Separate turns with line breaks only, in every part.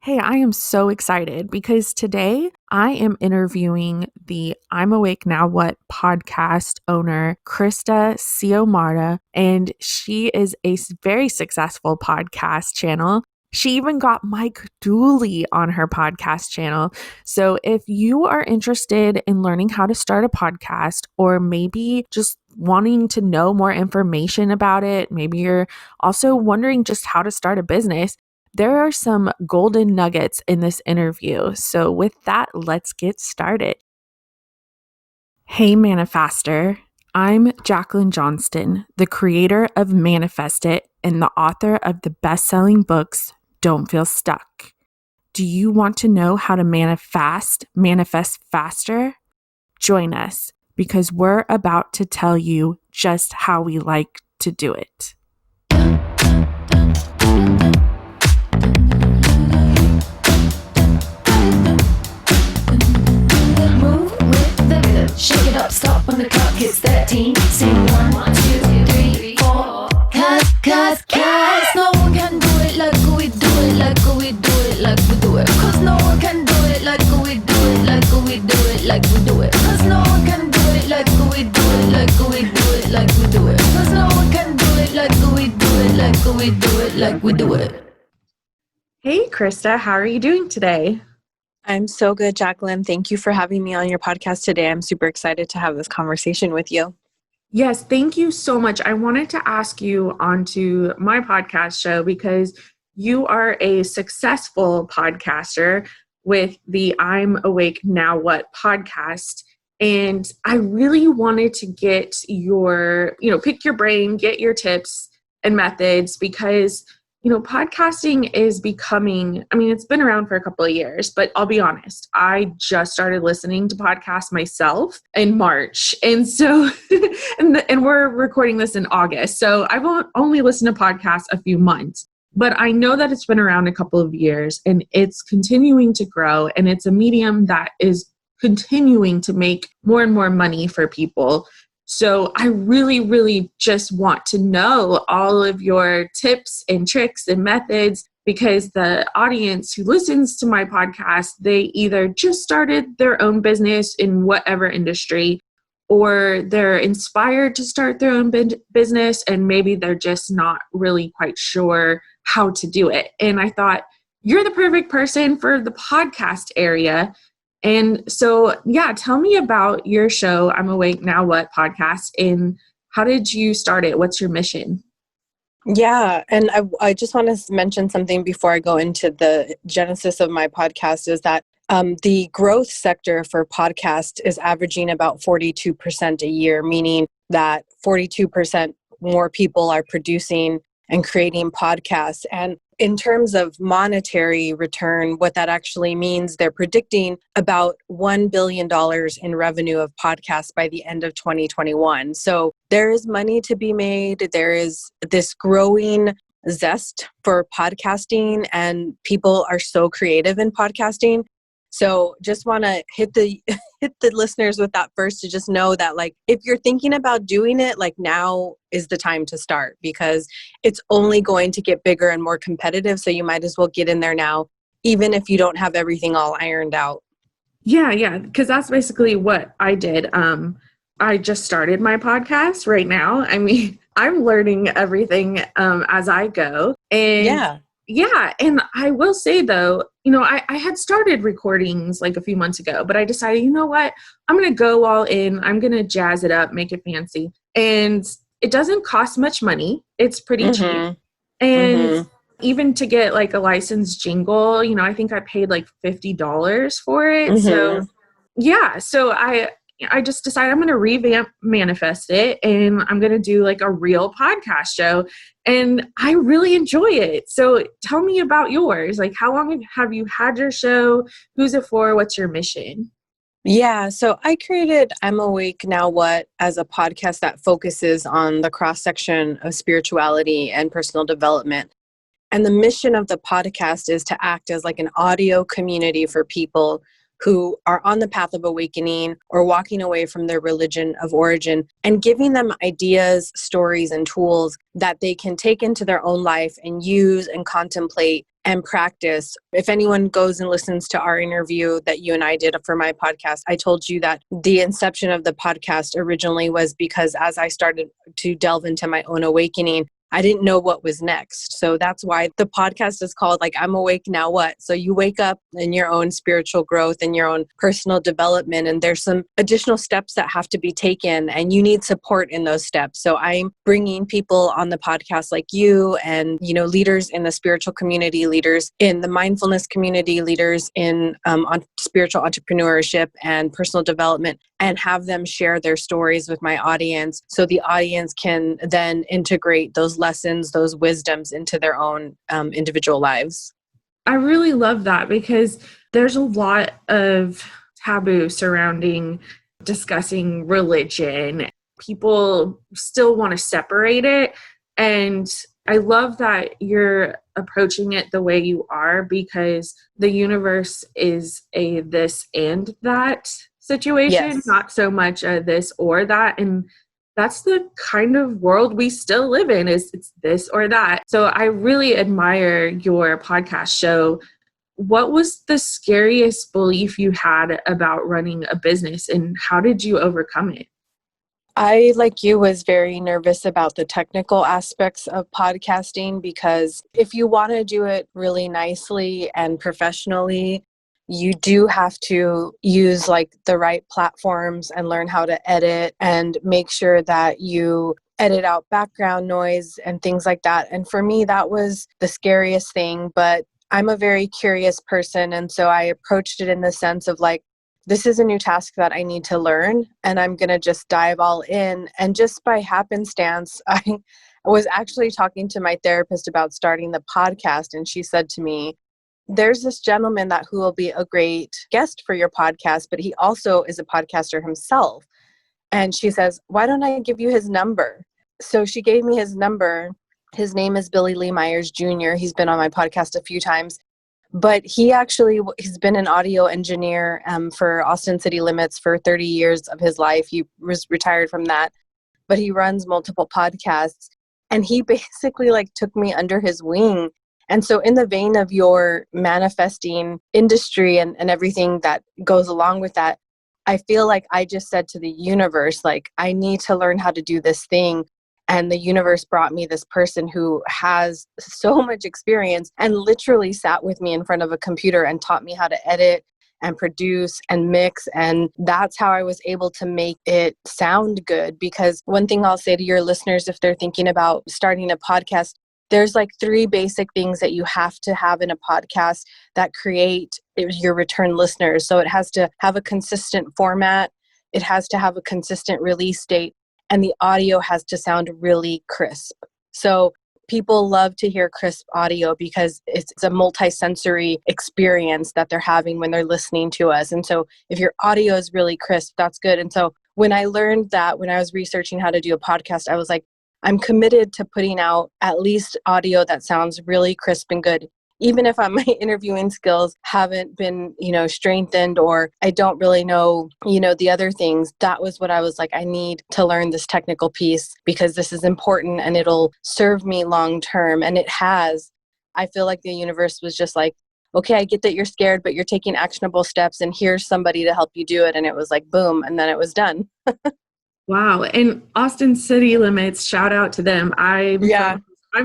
Hey, I am so excited because today I am interviewing the I'm Awake Now What podcast owner, Krista Xiomara, and she is a very successful podcast channel. She even got Mike Dooley on her podcast channel. So if you are interested in learning how to start a podcast, or maybe just wanting to know more information about it, maybe you're also wondering just how to start a business, there are some golden nuggets in this interview. So with that, let's get started. Hey, Manifester. I'm Jacqueline Johnston, the creator of Manifest It and the author of the best-selling books, Don't Feel Stuck. Do you want to know how to manifest faster? Join us because we're about to tell you just how we like to do it.
Shake it up, stop when the clock hits 13. Sing 1, 2, 3, 4. Cause no one can do it like we do it, like we do it, like we do it. Cause no one can do it like we do it, like we do it, like we do it. Cause no one can do it like we do it, like we do it, like we do it. Cause no one can do it like we do it, like we do it, like we do it.
Hey, Krista, how are you doing today?
I'm so good, Jacqueline. Thank you for having me on your podcast today. I'm super excited to have this conversation with you.
Yes, thank you so much. I wanted to ask you onto my podcast show because you are a successful podcaster with the I'm Awake Now What podcast. And I really wanted to get your, pick your brain, get your tips and methods because podcasting is becoming, it's been around for a couple of years, but I'll be honest, I just started listening to podcasts myself in March. And so, and we're recording this in August. So I've only listened to podcasts a few months, but I know that it's been around a couple of years and it's continuing to grow. And it's a medium that is continuing to make more and more money for people. So I really, really just want to know all of your tips and tricks and methods because the audience who listens to my podcast, they either just started their own business in whatever industry, or they're inspired to start their own business and maybe they're just not really quite sure how to do it. And I thought, you're the perfect person for the podcast area. And so, tell me about your show, I'm Awake Now What podcast, and how did you start it? What's your mission?
Yeah, and I just want to mention something before I go into the genesis of my podcast is that the growth sector for podcast is averaging about 42% a year, meaning that 42% more people are producing and creating podcasts. And in terms of monetary return, what that actually means, they're predicting about $1 billion in revenue of podcasts by the end of 2021. So there is money to be made. There is this growing zest for podcasting, and people are so creative in podcasting. So just want to hit the listeners with that first, to just know that, like, if you're thinking about doing it, like, now is the time to start because it's only going to get bigger and more competitive. So you might as well get in there now, even if you don't have everything all ironed out.
Yeah, because that's basically what I did. I just started my podcast right now. I'm learning everything as I go. And yeah, and I will say though, I had started recordings like a few months ago, but I decided, you know what, I'm going to go all in. I'm going to jazz it up, make it fancy. And it doesn't cost much money. It's pretty cheap. And even to get like a licensed jingle, I think I paid like $50 for it. So I just decided I'm going to revamp Manifest It and I'm going to do like a real podcast show. And I really enjoy it. So tell me about yours. Like, how long have you had your show? Who's it for? What's your mission?
Yeah, so I created I'm Awake Now What as a podcast that focuses on the cross-section of spirituality and personal development. And the mission of the podcast is to act as like an audio community for people who are on the path of awakening or walking away from their religion of origin, and giving them ideas, stories, and tools that they can take into their own life and use and contemplate and practice. If anyone goes and listens to our interview that you and I did for my podcast, I told you that the inception of the podcast originally was because as I started to delve into my own awakening, I didn't know what was next. So that's why the podcast is called like, I'm awake, now what? So you wake up in your own spiritual growth and your own personal development. And there's some additional steps that have to be taken and you need support in those steps. So I'm bringing people on the podcast like you and, leaders in the spiritual community, leaders in the mindfulness community, leaders in on spiritual entrepreneurship and personal development, and have them share their stories with my audience so the audience can then integrate those lessons, those wisdoms into their own individual lives.
I really love that because there's a lot of taboo surrounding discussing religion. People still want to separate it. And I love that you're approaching it the way you are because the universe is a this and that situation,
Yes.
not so much a this or that. And that's the kind of world we still live in, is it's this or that. So I really admire your podcast show. What was the scariest belief you had about running a business and how did you overcome it?
I, like you, was very nervous about the technical aspects of podcasting because if you want to do it really nicely and professionally, you do have to use like the right platforms and learn how to edit and make sure that you edit out background noise and things like that. And for me, that was the scariest thing. But I'm a very curious person. And so I approached it in the sense of like, this is a new task that I need to learn and I'm going to just dive all in. And just by happenstance, I was actually talking to my therapist about starting the podcast. And she said to me, there's this gentleman who will be a great guest for your podcast, but he also is a podcaster himself. And she says, why don't I give you his number? So she gave me his number. His name is Billy Lee Myers Jr. He's been on my podcast a few times, but he's been an audio engineer for Austin City Limits for 30 years of his life. He was retired from that, but he runs multiple podcasts. And he basically like took me under his wing. And so in the vein of your manifesting industry and everything that goes along with that, I feel like I just said to the universe, like, I need to learn how to do this thing. And the universe brought me this person who has so much experience and literally sat with me in front of a computer and taught me how to edit and produce and mix. And that's how I was able to make it sound good. Because one thing I'll say to your listeners, if they're thinking about starting a podcast, there's like 3 basic things that you have to have in a podcast that create your return listeners. So it has to have a consistent format. It has to have a consistent release date. And the audio has to sound really crisp. So people love to hear crisp audio because it's a multi-sensory experience that they're having when they're listening to us. And so if your audio is really crisp, that's good. And so when I learned that, when I was researching how to do a podcast, I was like, I'm committed to putting out at least audio that sounds really crisp and good. Even if my interviewing skills haven't been, strengthened or I don't really know, the other things, that was what I was like, I need to learn this technical piece because this is important and it'll serve me long term. And it has. I feel like the universe was just like, okay, I get that you're scared, but you're taking actionable steps and here's somebody to help you do it. And it was like, boom. And then it was done.
Wow. And Austin City Limits, shout out to them. I'm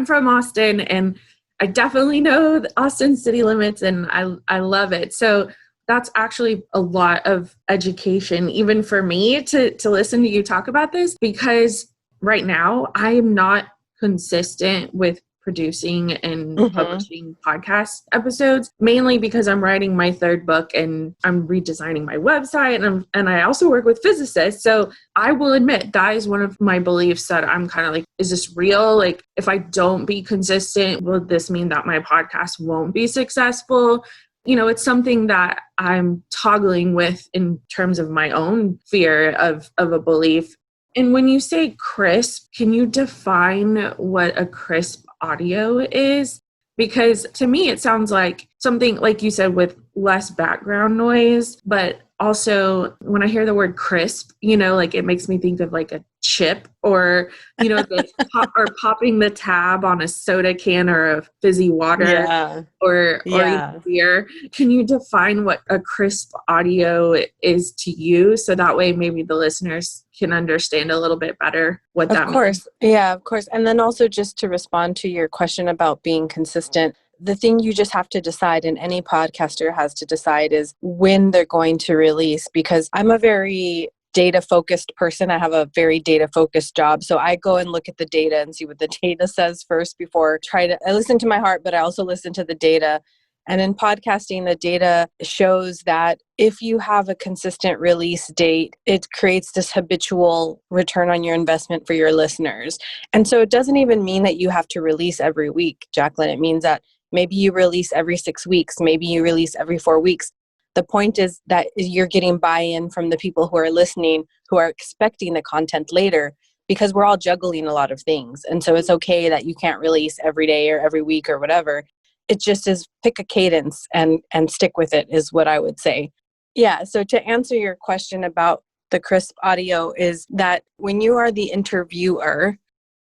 from Austin and I definitely know the Austin City Limits and I love it. So that's actually a lot of education, even for me to listen to you talk about this, because right now I am not consistent with producing and publishing podcast episodes, mainly because I'm writing my 3rd book and I'm redesigning my website and I also work with physicists. So I will admit that is one of my beliefs that I'm kind of like, is this real? Like, if I don't be consistent, will this mean that my podcast won't be successful? It's something that I'm toggling with in terms of my own fear of a belief. And when you say crisp, can you define what a crisp audio is? Because to me, it sounds like something, like you said, with less background noise, but also when I hear the word crisp, like it makes me think of like a chip, or or popping the tab on a soda can or a fizzy water, or even beer. Can you define what a crisp audio is to you, so that way maybe the listeners can understand a little bit better what that means?
Yeah, of course. And then also, just to respond to your question about being consistent, the thing you just have to decide, and any podcaster has to decide, is when they're going to release. Because I'm a very data-focused person. I have a very data-focused job. So I go and look at the data and see what the data says first before I listen to my heart, but I also listen to the data. And in podcasting, the data shows that if you have a consistent release date, it creates this habitual return on your investment for your listeners. And so it doesn't even mean that you have to release every week, Jacqueline. It means that maybe you release every 6 weeks, maybe you release every 4 weeks. The point is that you're getting buy-in from the people who are listening, who are expecting the content later, because we're all juggling a lot of things. And so it's okay that you can't release every day or every week or whatever. It just is, pick a cadence and stick with it, is what I would say. Yeah. So to answer your question about the crisp audio, is that when you are the interviewer,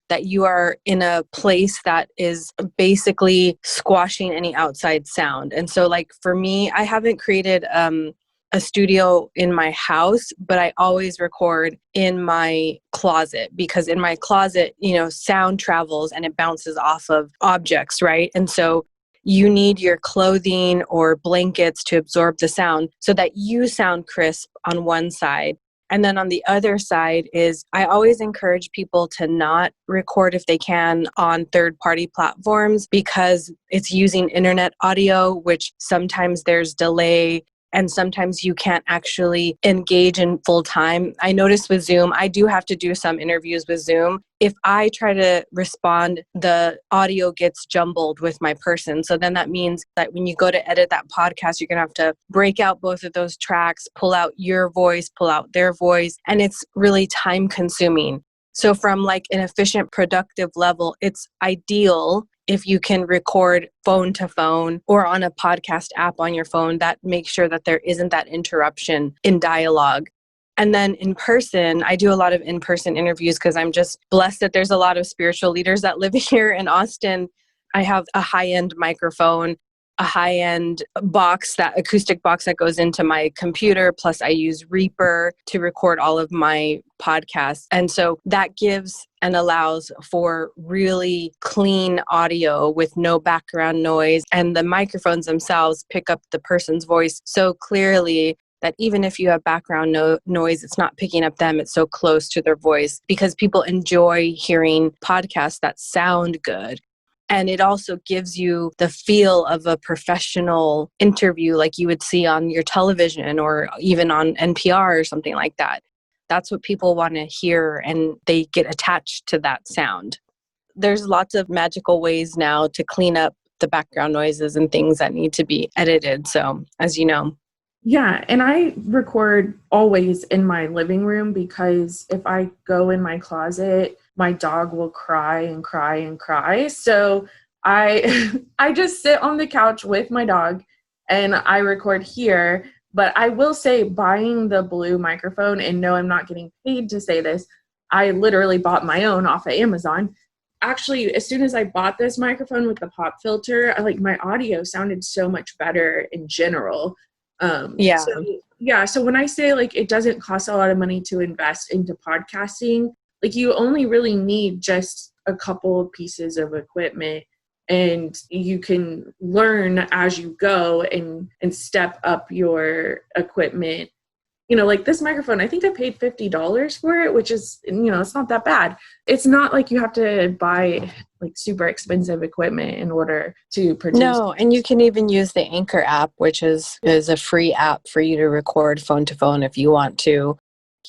that you are in a place that is basically squashing any outside sound. And so, like, for me, I haven't created a studio in my house, but I always record in my closet, because in my closet, sound travels and it bounces off of objects, right? And so you need your clothing or blankets to absorb the sound so that you sound crisp on one side. And then on the other side is, I always encourage people to not record, if they can, on third-party platforms, because it's using internet audio, which sometimes there's delay and sometimes you can't actually engage in full time. I noticed with Zoom, I do have to do some interviews with Zoom. If I try to respond, the audio gets jumbled with my person. So then that means that when you go to edit that podcast, you're going to have to break out both of those tracks, pull out your voice, pull out their voice, and it's really time consuming. So from like an efficient, productive level, it's ideal if you can record phone to phone or on a podcast app on your phone. That makes sure that there isn't that interruption in dialogue. And then in person, I do a lot of in-person interviews because I'm just blessed that there's a lot of spiritual leaders that live here in Austin. I have a high-end microphone, a high-end box, that acoustic box that goes into my computer. Plus I use Reaper to record all of my podcasts. And so that gives and allows for really clean audio with no background noise. And the microphones themselves pick up the person's voice so clearly that even if you have background noise, it's not picking up them. It's so close to their voice, because people enjoy hearing podcasts that sound good. And it also gives you the feel of a professional interview like you would see on your television or even on NPR or something like that. That's what people want to hear, and they get attached to that sound. There's lots of magical ways now to clean up the background noises and things that need to be edited. So, as you know.
Yeah, and I record always in my living room, because if I go in my closet, my dog will cry and cry and cry. So I I just sit on the couch with my dog and I record here. But I will say, buying the blue microphone, and no, I'm not getting paid to say this, I literally bought my own off of Amazon. Actually, as soon as I bought this microphone with the pop filter, my audio sounded so much better in general. So when I say it doesn't cost a lot of money to invest into podcasting, you only really need just a couple of pieces of equipment, and you can learn as you go and step up your equipment. This microphone, I think I paid $50 for it, which is, it's not that bad. It's not like you have to buy super expensive equipment in order to produce.
No, and you can even use the Anchor app, which is a free app for you to record phone to phone if you want to.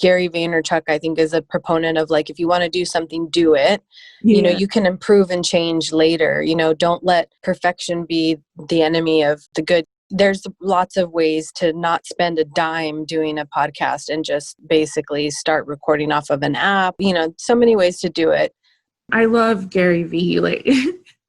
Gary Vaynerchuk, I think, is a proponent of if you want to do something, do it.
Yeah.
You can improve and change later. Don't let perfection be the enemy of the good. There's lots of ways to not spend a dime doing a podcast and just basically start recording off of an app. So many ways to do it.
I love Gary V.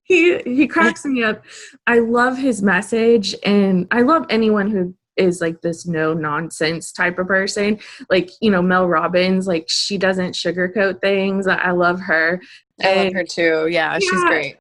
He cracks me up. I love his message, and I love anyone who is like this no nonsense type of person. Like, Mel Robbins, like she doesn't sugarcoat things. I love her.
I love
And
her too. Yeah, she's
yeah,
great.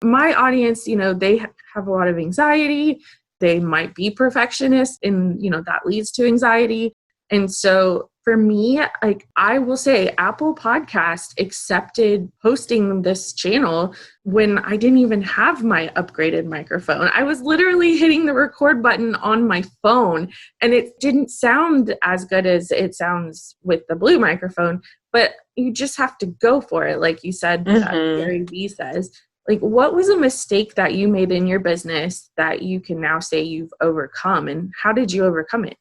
my audience, they have a lot of anxiety. They might be perfectionists, and, that leads to anxiety. And so for me, like I will say Apple Podcast accepted hosting this channel when I didn't even have my upgraded microphone. I was literally hitting the record button on my phone, and it didn't sound as good as it sounds with the Blue microphone, but you just have to go for it. Like you said, Gary Vee says. Like, what was a mistake that you made in your business that you can now say you've overcome, and how did you overcome it?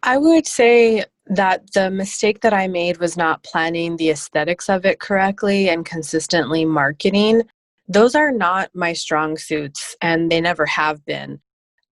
I would say that the mistake that I made was not planning the aesthetics of it correctly and consistently marketing. Those are not my strong suits, and they never have been.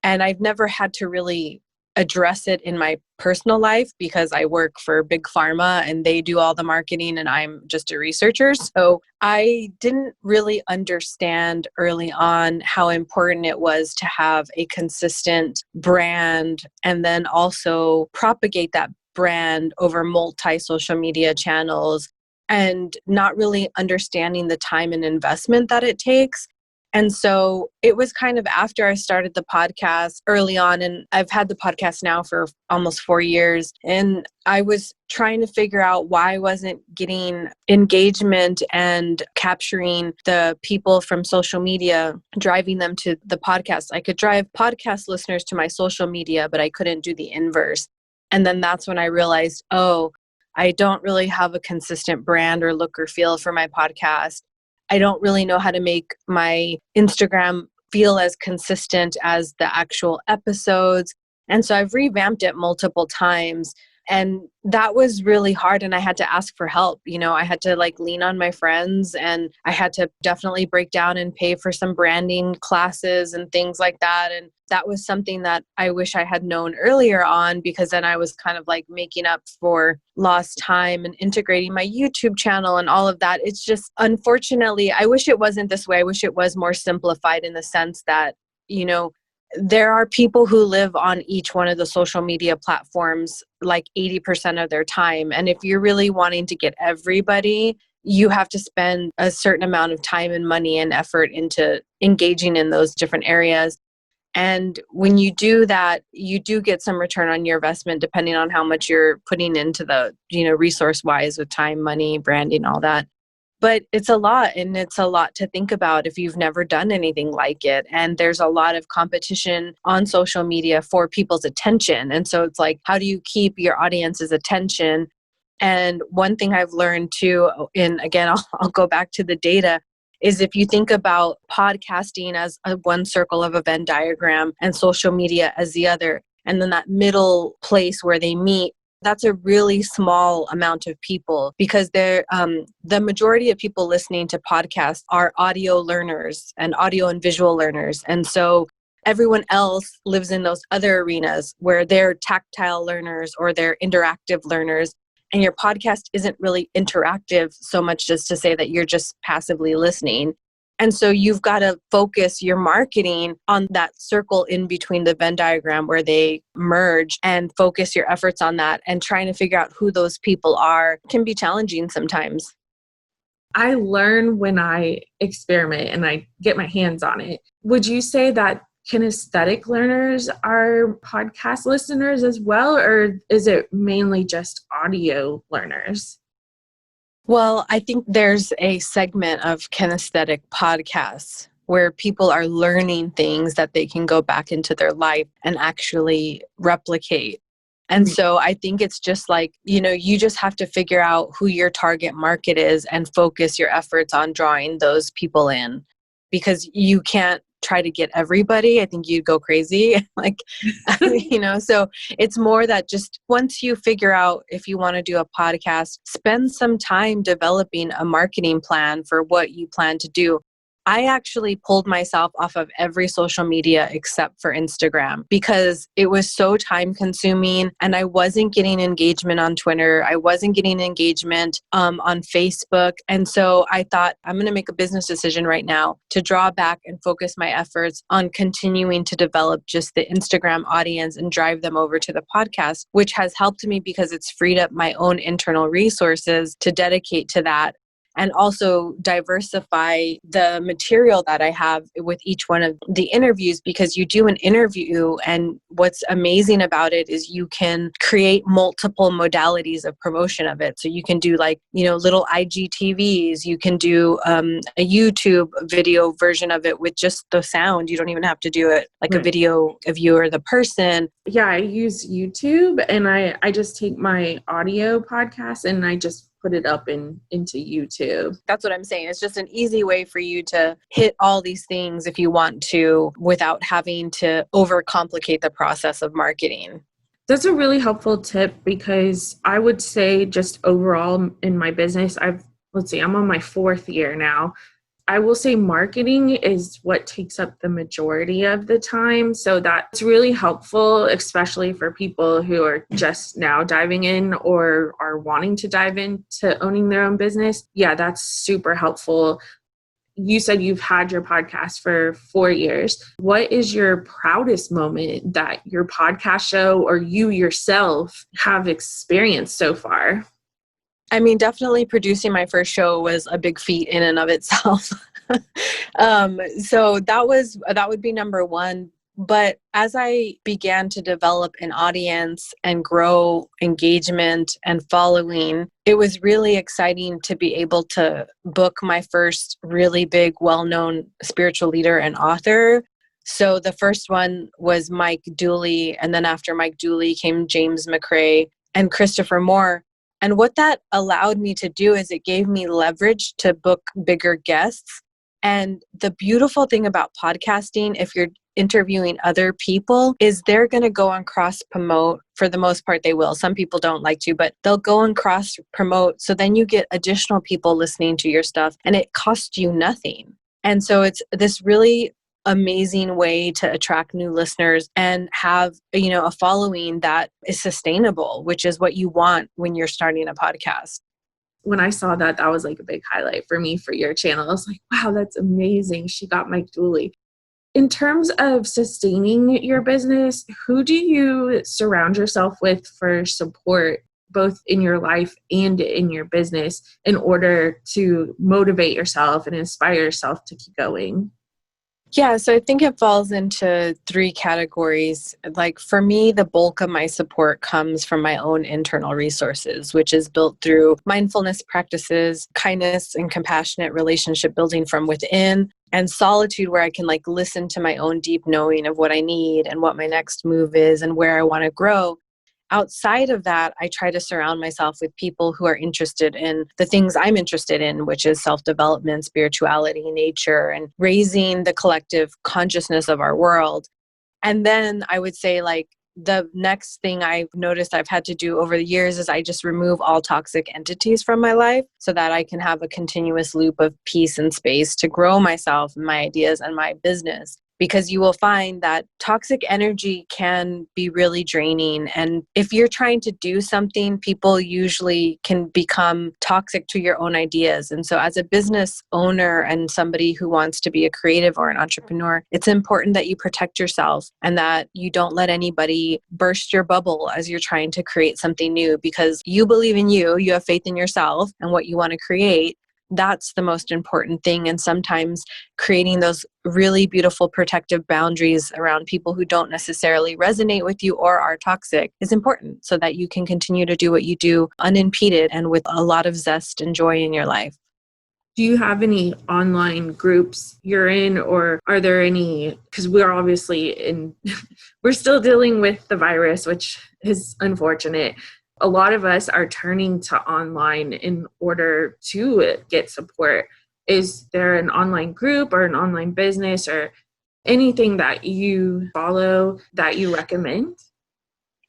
And I've never had to really address it in my personal life because I work for Big Pharma and they do all the marketing and I'm just a researcher. So I didn't really understand early on how important it was to have a consistent brand and then also propagate that brand over multi-social media channels, and not really understanding the time and investment that it takes. And so it was kind of after I started the podcast early on, and I've had the podcast now for almost 4 years, and I was trying to figure out why I wasn't getting engagement and capturing the people from social media, driving them to the podcast. I could drive podcast listeners to my social media, but I couldn't do the inverse. And then that's when I realized, oh, I don't really have a consistent brand or look or feel for my podcast. I don't really know how to make my Instagram feel as consistent as the actual episodes. And so I've revamped it multiple times. And that was really hard. And I had to ask for help. I had to lean on my friends, and I had to definitely break down and pay for some branding classes and things like that. And that was something that I wish I had known earlier on, because then I was kind of making up for lost time and integrating my YouTube channel and all of that. It's just, unfortunately, I wish it wasn't this way. I wish it was more simplified in the sense that, there are people who live on each one of the social media platforms 80% of their time. And if you're really wanting to get everybody, you have to spend a certain amount of time and money and effort into engaging in those different areas. And when you do that, you do get some return on your investment, depending on how much you're putting into the, resource wise with time, money, branding, all that. But it's a lot, and it's a lot to think about if you've never done anything like it. And there's a lot of competition on social media for people's attention. And so it's how do you keep your audience's attention? And one thing I've learned too, and again, I'll go back to the data, is if you think about podcasting as one circle of a Venn diagram and social media as the other, and then that middle place where they meet, that's a really small amount of people, because the majority of people listening to podcasts are audio learners and audio and visual learners. And so everyone else lives in those other arenas where they're tactile learners or they're interactive learners. And your podcast isn't really interactive so much as to say that you're just passively listening. And so you've got to focus your marketing on that circle in between the Venn diagram where they merge, and focus your efforts on that, and trying to figure out who those people are can be challenging sometimes.
I learn when I experiment and I get my hands on it. Would you say that kinesthetic learners are podcast listeners as well, or is it mainly just audio learners?
Well, I think there's a segment of kinesthetic podcasts where people are learning things that they can go back into their life and actually replicate. And so I think it's just you just have to figure out who your target market is and focus your efforts on drawing those people in, because you can't try to get everybody. I think you'd go crazy. So it's more that just once you figure out if you want to do a podcast, spend some time developing a marketing plan for what you plan to do. I actually pulled myself off of every social media except for Instagram because it was so time consuming and I wasn't getting engagement on Twitter. I wasn't getting engagement on Facebook. And so I thought I'm going to make a business decision right now to draw back and focus my efforts on continuing to develop just the Instagram audience and drive them over to the podcast, which has helped me because it's freed up my own internal resources to dedicate to that. And also diversify the material that I have with each one of the interviews, because you do an interview and what's amazing about it is you can create multiple modalities of promotion of it. So you can do like, little IGTVs, you can do a YouTube video version of it with just the sound. You don't even have to do it like a video of you or the person.
Yeah, I use YouTube and I just take my audio podcast and I just put it up into YouTube.
That's what I'm saying. It's just an easy way for you to hit all these things if you want to without having to overcomplicate the process of marketing.
That's a really helpful tip because I would say just overall in my business, I'm on my 4th year now. I will say marketing is what takes up the majority of the time. So that's really helpful, especially for people who are just now diving in or are wanting to dive into owning their own business. Yeah, that's super helpful. You said you've had your podcast for 4 years. What is your proudest moment that your podcast show or you yourself have experienced so far?
I mean, definitely producing my first show was a big feat in and of itself. So that would be number one. But as I began to develop an audience and grow engagement and following, it was really exciting to be able to book my first really big, well-known spiritual leader and author. So the first one was Mike Dooley. And then after Mike Dooley came James McRae and Christopher Moore. And what that allowed me to do is it gave me leverage to book bigger guests. And the beautiful thing about podcasting, if you're interviewing other people, is they're going to go and cross promote. For the most part, they will. Some people don't like to, but they'll go and cross promote. So then you get additional people listening to your stuff and it costs you nothing. And so it's this really amazing way to attract new listeners and have, a following that is sustainable, which is what you want when you're starting a podcast.
When I saw that was like a big highlight for me for your channel. I was like, wow, that's amazing. She got Mike Dooley. In terms of sustaining your business, who do you surround yourself with for support, both in your life and in your business, in order to motivate yourself and inspire yourself to keep going?
Yeah, so I think it falls into 3 categories. Like for me, the bulk of my support comes from my own internal resources, which is built through mindfulness practices, kindness and compassionate relationship building from within, and solitude where I can listen to my own deep knowing of what I need and what my next move is and where I want to grow. Outside of that, I try to surround myself with people who are interested in the things I'm interested in, which is self-development, spirituality, nature, and raising the collective consciousness of our world. And then I would say the next thing I've noticed I've had to do over the years is I just remove all toxic entities from my life so that I can have a continuous loop of peace and space to grow myself and my ideas and my business. Because you will find that toxic energy can be really draining. And if you're trying to do something, people usually can become toxic to your own ideas. And so as a business owner and somebody who wants to be a creative or an entrepreneur, it's important that you protect yourself and that you don't let anybody burst your bubble as you're trying to create something new, because you believe in you have faith in yourself and what you want to create. That's the most important thing. And sometimes creating those really beautiful protective boundaries around people who don't necessarily resonate with you or are toxic is important so that you can continue to do what you do unimpeded and with a lot of zest and joy in your life.
Do you have any online groups you're in, or are there any, because we're obviously we're still dealing with the virus, which is unfortunate. A lot of us are turning to online in order to get support. Is there an online group or an online business or anything that you follow that you recommend?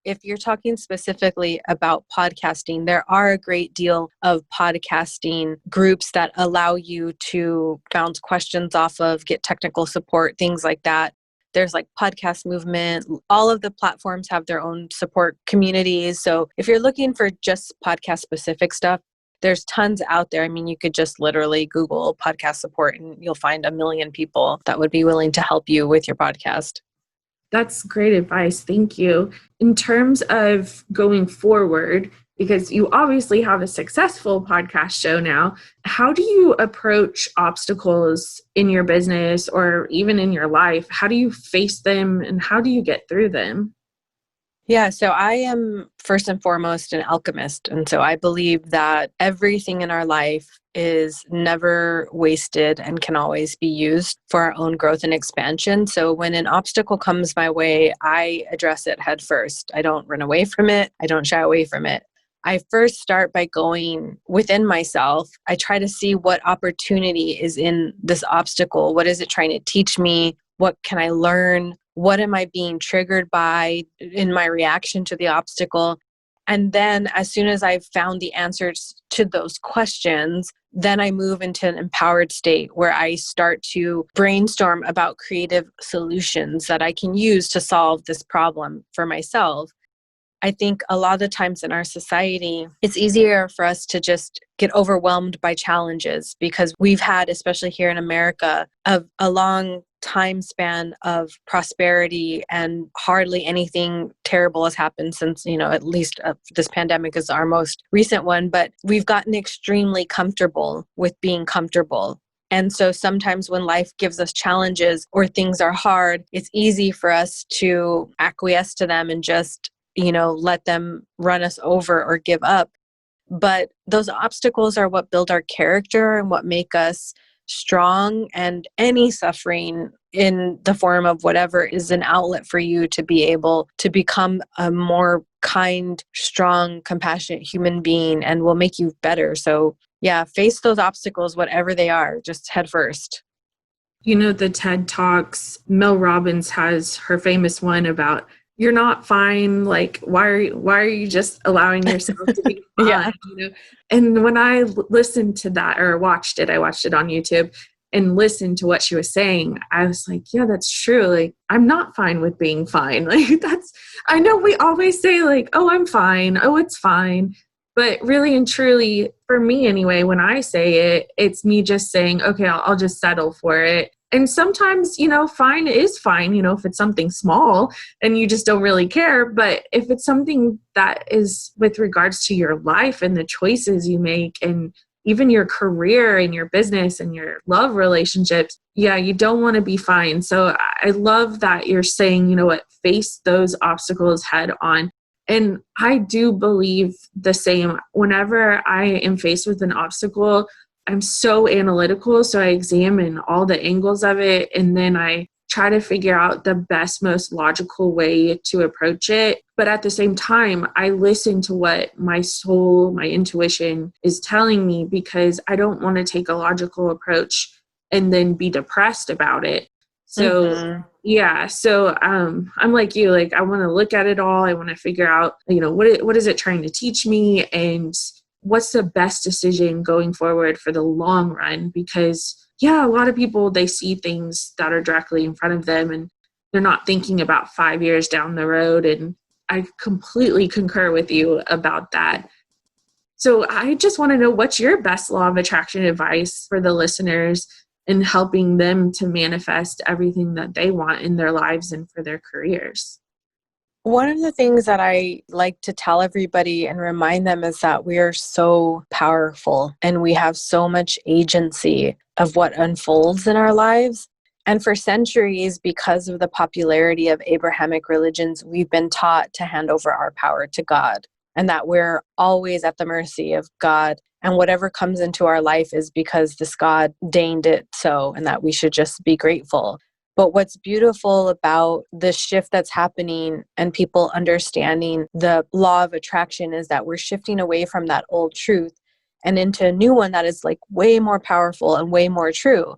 if you're talking specifically about podcasting, there are a great deal of podcasting groups that allow you to bounce questions off of, get technical support, things like that. There's like Podcast Movement. All of the platforms have their own support communities. So if you're looking for just podcast specific stuff, there's tons out there. I mean, you could just literally Google podcast support and you'll find a million people that would be willing to help you with your podcast.
That's great advice. Thank you. In terms of going forward, because you obviously have a successful podcast show now, how do you approach obstacles in your business or even in your life? How do you face them and how do you get through them?
Yeah, so I am first and foremost an alchemist. And so I believe that everything in our life is never wasted and can always be used for our own growth and expansion. So when an obstacle comes my way, I address it head first. I don't run away from it. I don't shy away from it. I first start by going within myself. I try to see what opportunity is in this obstacle. What is it trying to teach me? What can I learn? What am I being triggered by in my reaction to the obstacle? And then as soon as I've found the answers to those questions, then I move into an empowered state where I start to brainstorm about creative solutions that I can use to solve this problem for myself. I think a lot of the times in our society, it's easier for us to just get overwhelmed by challenges because we've had, especially here in America, a long time span of prosperity and hardly anything terrible has happened since, at least this pandemic is our most recent one, but we've gotten extremely comfortable with being comfortable. And so sometimes when life gives us challenges or things are hard, it's easy for us to acquiesce to them and just let them run us over or give up. But those obstacles are what build our character and what make us strong, and any suffering in the form of whatever is an outlet for you to be able to become a more kind, strong, compassionate human being and will make you better. So yeah, face those obstacles, whatever they are, just head first.
The TED Talks, Mel Robbins has her famous one about you're not fine. Like, why are you just allowing yourself to be fine?
Yeah.
And when I listened to that or watched it on YouTube and listened to what she was saying, I was like, yeah, that's true. Like, I'm not fine with being fine. Like I know we always say like, oh, I'm fine. Oh, it's fine. But really and truly, for me anyway, when I say it, it's me just saying, okay, I'll just settle for it. And sometimes, fine is fine, if it's something small and you just don't really care. But if it's something that is with regards to your life and the choices you make and even your career and your business and your love relationships, yeah, you don't want to be fine. So I love that you're saying, face those obstacles head on. And I do believe the same. Whenever I am faced with an obstacle, I'm so analytical. So I examine all the angles of it. And then I try to figure out the best, most logical way to approach it. But at the same time, I listen to what my soul, my intuition is telling me, because I don't want to take a logical approach and then be depressed about it. So yeah, so I'm like you, like I want to look at it all. I want to figure out, what is it trying to teach me, and what's the best decision going forward for the long run? Because yeah, a lot of people, they see things that are directly in front of them and they're not thinking about 5 years down the road. And I completely concur with you about that. So I just want to know, what's your best law of attraction advice for the listeners in helping them to manifest everything that they want in their lives and for their careers?
One of the things that I like to tell everybody and remind them is that we are so powerful and we have so much agency of what unfolds in our lives. And for centuries, because of the popularity of Abrahamic religions, we've been taught to hand over our power to God, and that we're always at the mercy of God. And whatever comes into our life is because this God deigned it so, and that we should just be grateful. But what's beautiful about the shift that's happening and people understanding the law of attraction is that we're shifting away from that old truth and into a new one that is like way more powerful and way more true.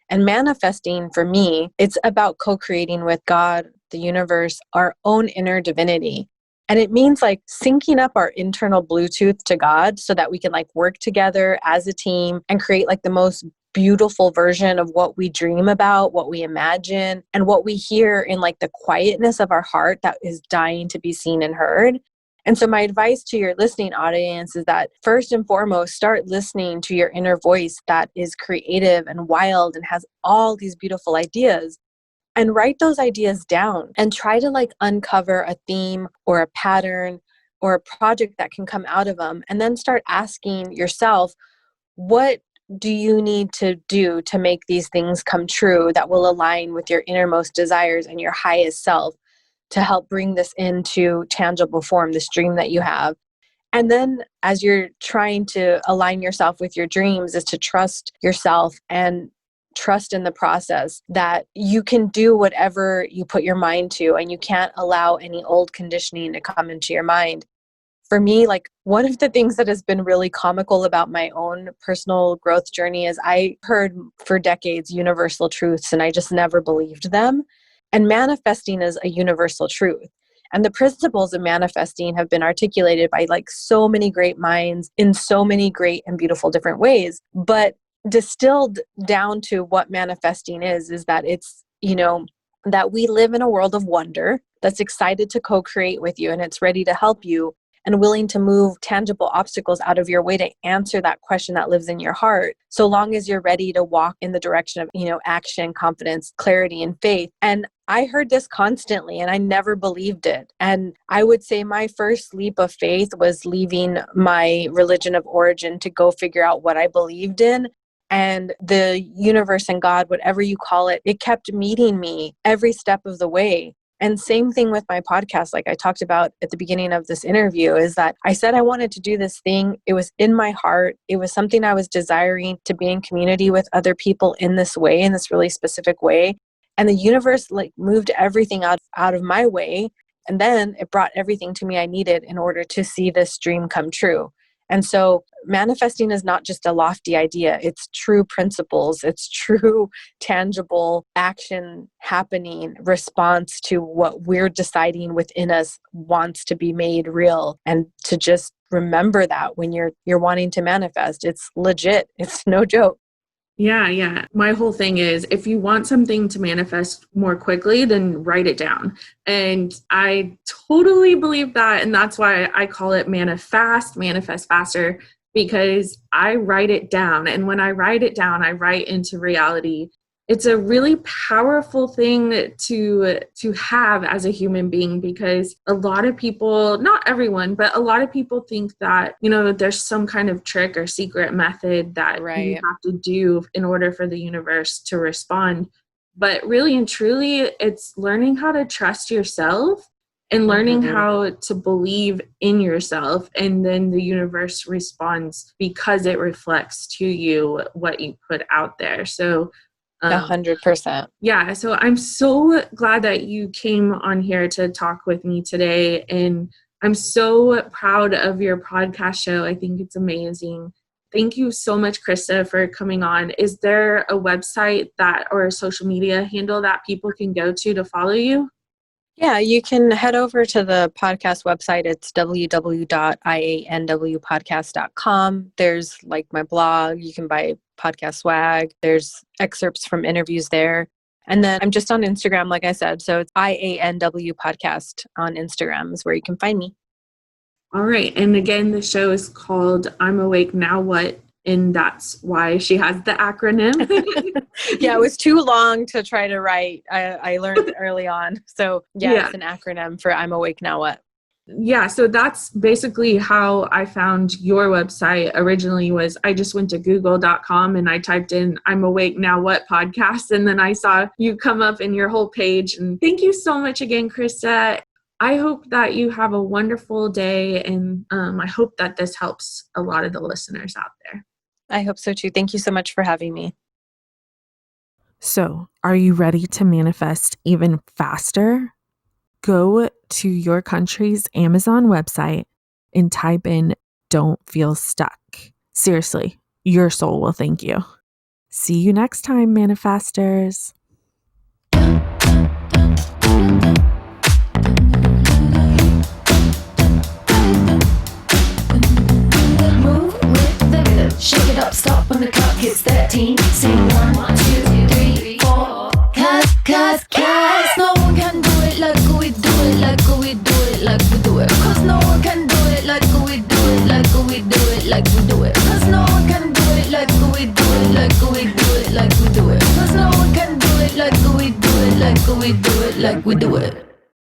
And manifesting, for me, it's about co-creating with God, the universe, our own inner divinity. And it means like syncing up our internal Bluetooth to God so that we can like work together as a team and create like the most beautiful version of what we dream about, what we imagine, and what we hear in like the quietness of our heart that is dying to be seen and heard. And so my advice to your listening audience is that first and foremost, start listening to your inner voice that is creative and wild and has all these beautiful ideas. And write those ideas down and try to like uncover a theme or a pattern or a project that can come out of them. And then start asking yourself, what do you need to do to make these things come true that will align with your innermost desires and your highest self to help bring this into tangible form, this dream that you have? And then as you're trying to align yourself with your dreams is to trust yourself and trust in the process that you can do whatever you put your mind to, and you can't allow any old conditioning to come into your mind. For me, like one of the things that has been really comical about my own personal growth journey is I heard for decades universal truths and I just never believed them. And manifesting is a universal truth. And the principles of manifesting have been articulated by like so many great minds in so many great and beautiful different ways. But distilled down to what manifesting is that it's, that we live in a world of wonder that's excited to co-create with you and it's ready to help you and willing to move tangible obstacles out of your way to answer that question that lives in your heart, so long as you're ready to walk in the direction of, action, confidence, clarity, and faith. And I heard this constantly and I never believed it. And I would say my first leap of faith was leaving my religion of origin to go figure out what I believed in. And the universe and God, whatever you call it, it kept meeting me every step of the way. And same thing with my podcast, like I talked about at the beginning of this interview, is that I said I wanted to do this thing. It was in my heart. It was something I was desiring, to be in community with other people in this way, in this really specific way. And the universe like moved everything out of my way. And then it brought everything to me I needed in order to see this dream come true. And so manifesting is not just a lofty idea. It's true principles. It's true, tangible action happening, response to what we're deciding within us wants to be made real. And to just remember that when you're wanting to manifest, it's legit. It's no joke.
Yeah. My whole thing is, if you want something to manifest more quickly, then write it down. And I totally believe that. And that's why I call it manifest faster, because I write it down. And when I write it down, I write into reality. It's a really powerful thing to have as a human being, because a lot of people, not everyone, but a lot of people think that, there's some kind of trick or secret method that you have to do in order for the universe to respond. But really and truly, it's learning how to trust yourself and learning how to believe in yourself. And then the universe responds because it reflects to you what you put out there. So
100%.
Yeah. So I'm so glad that you came on here to talk with me today. And I'm so proud of your podcast show. I think it's amazing. Thank you so much, Krista, for coming on. Is there a website or a social media handle that people can go to follow you?
Yeah, you can head over to the podcast website. It's www.ianwpodcast.com. There's like my blog. You can buy podcast swag. There's excerpts from interviews there. And then I'm just on Instagram, like I said. So it's IANW Podcast on Instagram is where you can find me.
All right. And again, the show is called I'm Awake Now What? And that's why she has the acronym.
Yeah, it was too long to try to write. I learned it early on. So yeah, it's an acronym for I'm Awake Now What?
Yeah, so that's basically how I found your website originally. Was I just went to google.com and I typed in I'm Awake Now What podcast, and then I saw you come up in your whole page. And thank you so much again, Krista. I hope that you have a wonderful day, and I hope that this helps a lot of the listeners out there.
I hope so too. Thank you so much for having me.
So, are you ready to manifest even faster? Go to your country's Amazon website and type in "don't feel stuck." Seriously, your soul will thank you. See you next time, manifestors.
it up, stop when the clock hits 13. Sing 1, 2, 3, 4. Cause no one can do it like we do it, like we do it, like we do it. Cause no one can do it like we do it, like we do it, like we do it. Cause no one can do it like we do it, like we do it, like we do it. Cause no one can do it like we do it, like we do it, like we do it.